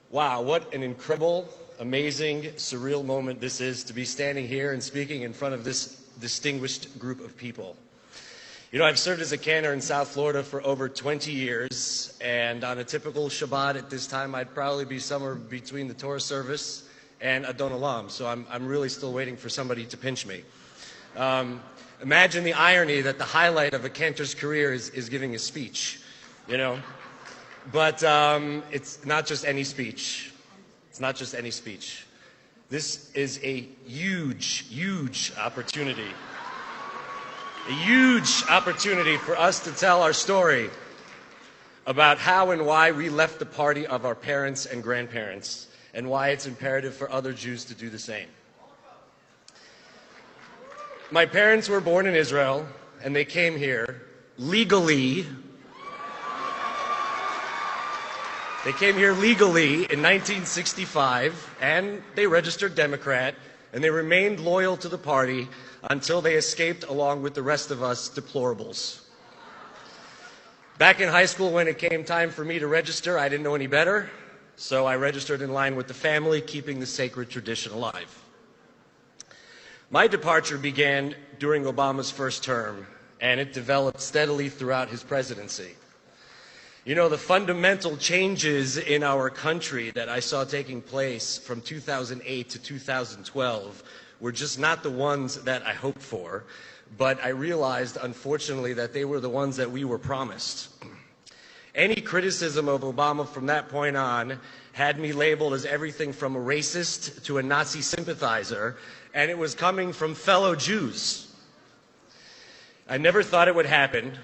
Wow, what an incredible, amazing, surreal moment this is to be standing here and speaking in front of this distinguished group of people. You know, I've served as a cantor in South Florida for over 20 years, and on a typical Shabbat at this time, I'd probably be somewhere between the Torah service and Adon Olam, so I'm really still waiting for somebody to pinch me. Imagine the irony that the highlight of a cantor's career is giving a speech, you know? But it's not just any speech. It's not just any speech. This is a huge, huge opportunity. A huge opportunity for us to tell our story about how and why we left the party of our parents and grandparents, and why it's imperative for other Jews to do the same. My parents were born in Israel, and they came here legally. They came here legally in 1965, and they registered Democrat, and they remained loyal to the party until they escaped along with the rest of us deplorables. Back in high school, when it came time for me to register, I didn't know any better, so I registered in line with the family, keeping the sacred tradition alive. My departure began during Obama's first term, and it developed steadily throughout his presidency. You know, the fundamental changes in our country that I saw taking place from 2008 to 2012 were just not the ones that I hoped for, but I realized, unfortunately, that they were the ones that we were promised. Any criticism of Obama from that point on had me labeled as everything from a racist to a Nazi sympathizer, and it was coming from fellow Jews. I never thought it would happen,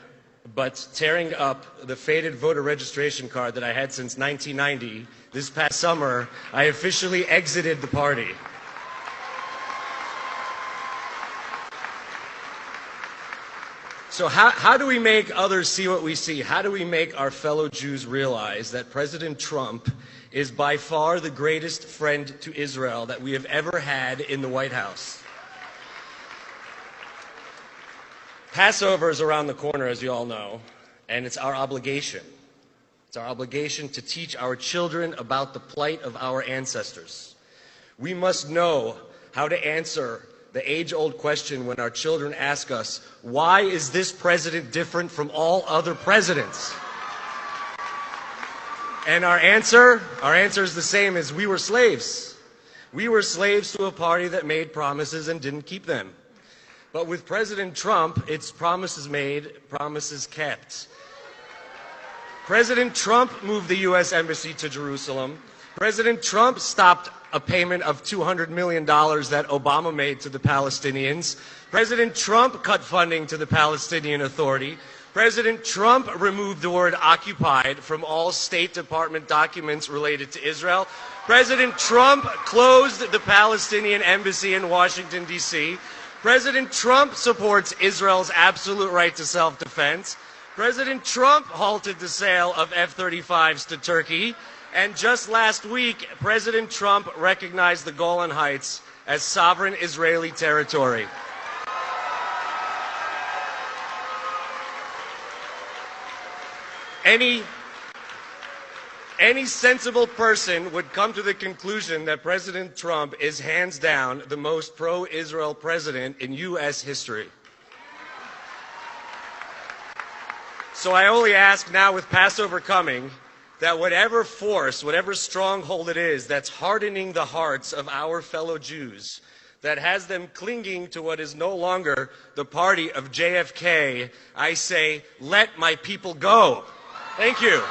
but tearing up the faded voter registration card that I had since 1990, this past summer, I officially exited the party. So how do we make others see what we see? How do we make our fellow Jews realize that President Trump is by far the greatest friend to Israel that we have ever had in the White House? Passover is around the corner, as you all know, and it's our obligation. It's our obligation to teach our children about the plight of our ancestors. We must know how to answer the age-old question when our children ask us, why is this president different from all other presidents? And our answer is the same as we were slaves. We were slaves to a party that made promises and didn't keep them. But with President Trump, it's promises made, promises kept. President Trump moved the U.S. Embassy to Jerusalem. President Trump stopped a payment of $200 million that Obama made to the Palestinians. President Trump cut funding to the Palestinian Authority. President Trump removed the word occupied from all State Department documents related to Israel. President Trump closed the Palestinian Embassy in Washington, D.C. President Trump supports Israel's absolute right to self-defense. President Trump halted the sale of F-35s to Turkey. And just last week, President Trump recognized the Golan Heights as sovereign Israeli territory. Any sensible person would come to the conclusion that President Trump is hands down the most pro-Israel president in U.S. history. So I only ask now, with Passover coming, that whatever force, whatever stronghold it is that's hardening the hearts of our fellow Jews, that has them clinging to what is no longer the party of JFK, I say, let my people go. Thank you.